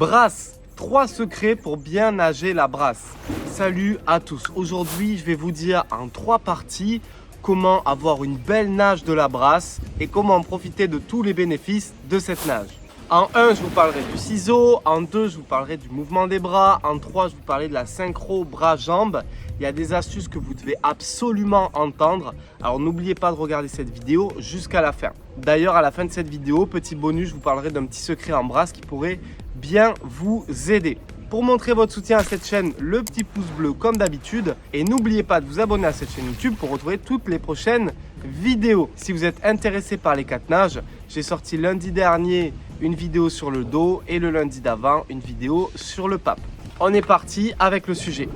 Brasse, 3 secrets pour bien nager la brasse. Salut à tous, aujourd'hui je vais vous dire en 3 parties comment avoir une belle nage de la brasse et comment en profiter de tous les bénéfices de cette nage. En 1, je vous parlerai du ciseau, en 2, je vous parlerai du mouvement des bras, en 3, je vous parlerai de la synchro bras-jambes. Il y a des astuces que vous devez absolument entendre, alors n'oubliez pas de regarder cette vidéo jusqu'à la fin. D'ailleurs, à la fin de cette vidéo, petit bonus, je vous parlerai d'un petit secret en brasse qui pourrait bien vous aider. Pour montrer votre soutien à cette chaîne, le petit pouce bleu comme d'habitude. Et n'oubliez pas de vous abonner à cette chaîne YouTube pour retrouver toutes les prochaines vidéos. Si vous êtes intéressé par les 4 nages, j'ai sorti lundi dernier une vidéo sur le dos et le lundi d'avant une vidéo sur le pape. On est parti avec le sujet.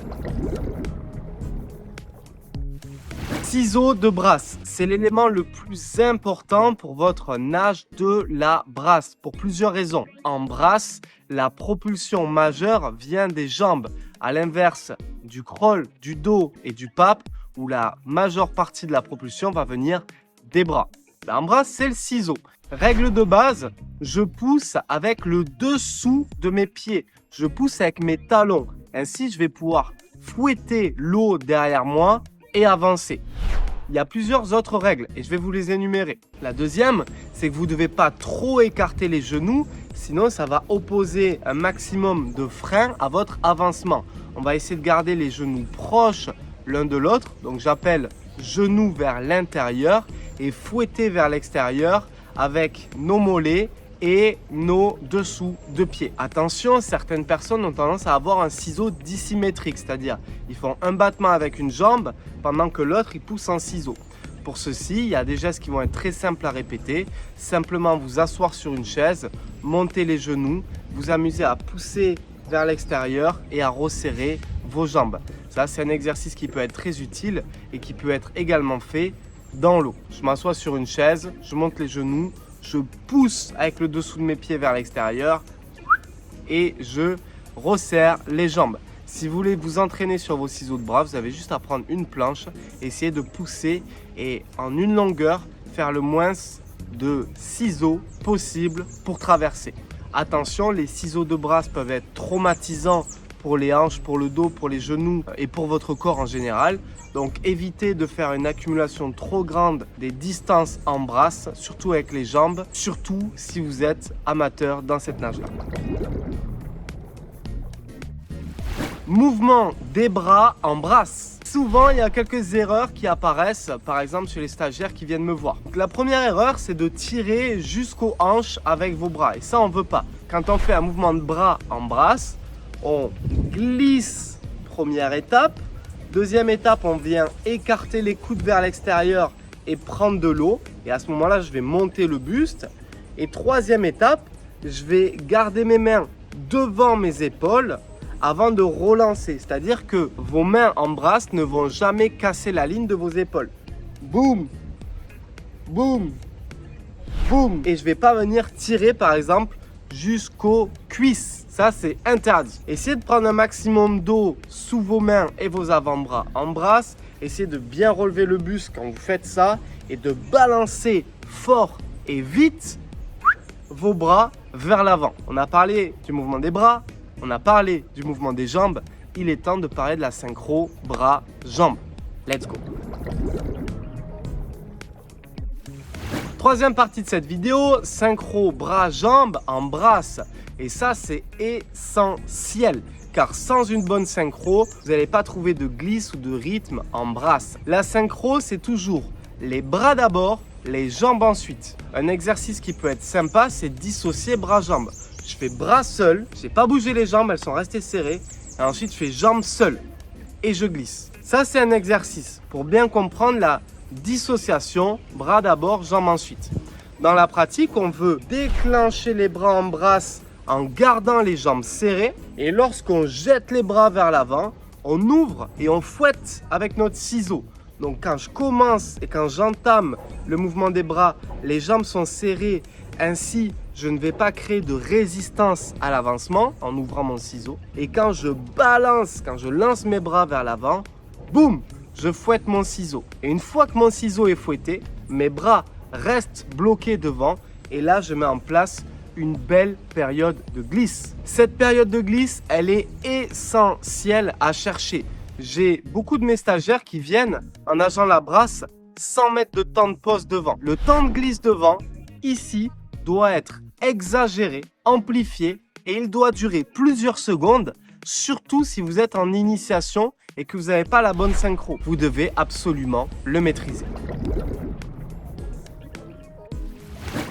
Ciseaux de brasse, c'est l'élément le plus important pour votre nage de la brasse pour plusieurs raisons. En brasse, la propulsion majeure vient des jambes, à l'inverse du crawl, du dos et du pape où la majeure partie de la propulsion va venir des bras. En brasse, c'est le ciseau. Règle de base, je pousse avec le dessous de mes pieds. Je pousse avec mes talons. Ainsi, je vais pouvoir fouetter l'eau derrière moi et avancer. Il y a plusieurs autres règles et je vais vous les énumérer. La deuxième, c'est que vous ne devez pas trop écarter les genoux, sinon ça va opposer un maximum de frein à votre avancement. On va essayer de garder les genoux proches l'un de l'autre. Donc j'appelle genoux vers l'intérieur et fouetter vers l'extérieur avec nos mollets et nos dessous de pied. Attention, certaines personnes ont tendance à avoir un ciseau dissymétrique, c'est-à-dire ils font un battement avec une jambe pendant que l'autre il pousse en ciseau. Pour ceci, il y a des gestes qui vont être très simples à répéter. Simplement vous asseoir sur une chaise, monter les genoux, vous amuser à pousser vers l'extérieur et à resserrer vos jambes. Ça, c'est un exercice qui peut être très utile et qui peut être également fait dans l'eau. Je m'assois sur une chaise, je monte les genoux, je pousse avec le dessous de mes pieds vers l'extérieur et je resserre les jambes. Si vous voulez vous entraîner sur vos ciseaux de bras, vous avez juste à prendre une planche, essayer de pousser et en une longueur, faire le moins de ciseaux possible pour traverser. Attention, les ciseaux de bras peuvent être traumatisants pour les hanches, pour le dos, pour les genoux et pour votre corps en général. Donc évitez de faire une accumulation trop grande des distances en brasse, surtout avec les jambes, surtout si vous êtes amateur dans cette nage-là. Mouvement des bras en brasse. Souvent, il y a quelques erreurs qui apparaissent, par exemple chez les stagiaires qui viennent me voir. Donc, la première erreur, c'est de tirer jusqu'aux hanches avec vos bras. Et ça, on ne veut pas. Quand on fait un mouvement de bras en brasse, on glisse, première étape. Deuxième étape, on vient écarter les coudes vers l'extérieur et prendre de l'eau. Et à ce moment-là, je vais monter le buste. Et troisième étape, je vais garder mes mains devant mes épaules avant de relancer. C'est-à-dire que vos mains en brasse ne vont jamais casser la ligne de vos épaules. Boum, boum, boum. Et je ne vais pas venir tirer, par exemple, jusqu'aux cuisses. Ça, c'est interdit. Essayez de prendre un maximum d'eau sous vos mains et vos avant-bras en brasse. Essayez de bien relever le buste quand vous faites ça et de balancer fort et vite vos bras vers l'avant. On a parlé du mouvement des bras, on a parlé du mouvement des jambes. Il est temps de parler de la synchro bras-jambes. Let's go! Troisième partie de cette vidéo, synchro bras-jambes en brasse. Et ça, c'est essentiel. Car sans une bonne synchro, vous n'allez pas trouver de glisse ou de rythme en brasse. La synchro, c'est toujours les bras d'abord, les jambes ensuite. Un exercice qui peut être sympa, c'est dissocier bras-jambes. Je fais bras seul, je n'ai pas bougé les jambes, elles sont restées serrées. Et ensuite, je fais jambes seules et je glisse. Ça, c'est un exercice pour bien comprendre la dissociation, bras d'abord, jambes ensuite. Dans la pratique, on veut déclencher les bras en brasse en gardant les jambes serrées. Et lorsqu'on jette les bras vers l'avant, on ouvre et on fouette avec notre ciseau. Donc quand je commence et quand j'entame le mouvement des bras, les jambes sont serrées. Ainsi, je ne vais pas créer de résistance à l'avancement en ouvrant mon ciseau. Et quand je balance, quand je lance mes bras vers l'avant, boum, je fouette mon ciseau. Et une fois que mon ciseau est fouetté, mes bras restent bloqués devant. Et là, je mets en place une belle période de glisse. Cette période de glisse, elle est essentielle à chercher. J'ai beaucoup de mes stagiaires qui viennent en nageant la brasse 100 mètres de temps de pause devant. Le temps de glisse devant, ici, doit être exagéré, amplifié et il doit durer plusieurs secondes, surtout si vous êtes en initiation et que vous n'avez pas la bonne synchro. Vous devez absolument le maîtriser.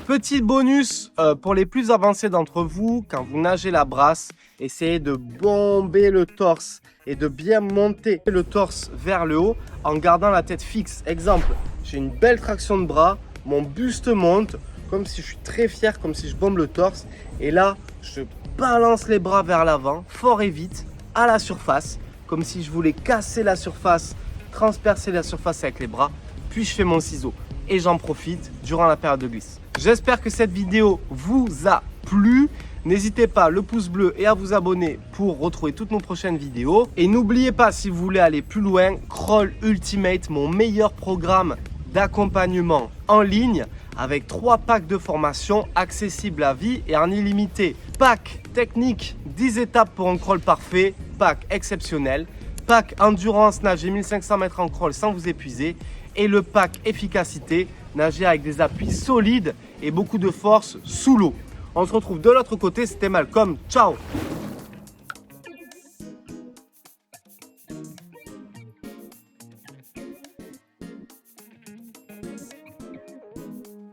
Petit bonus pour les plus avancés d'entre vous, quand vous nagez la brasse, essayez de bomber le torse et de bien monter le torse vers le haut en gardant la tête fixe. Exemple, j'ai une belle traction de bras, mon buste monte, comme si je suis très fier, comme si je bombe le torse. Et là, je balance les bras vers l'avant, fort et vite, à la surface, comme si je voulais casser la surface, transpercer la surface avec les bras. Puis je fais mon ciseau et j'en profite durant la période de glisse. J'espère que cette vidéo vous a plu. N'hésitez pas, le pouce bleu et à vous abonner pour retrouver toutes nos prochaines vidéos. Et n'oubliez pas, si vous voulez aller plus loin, Crawl Ultimate, mon meilleur programme d'accompagnement en ligne avec 3 packs de formation accessibles à vie et en illimité. Pack technique, 10 étapes pour un crawl parfait, pack exceptionnel, pack endurance, nager 1500 mètres en crawl sans vous épuiser et le pack efficacité, nager avec des appuis solides et beaucoup de force sous l'eau. On se retrouve de l'autre côté, c'était Malcolm, ciao!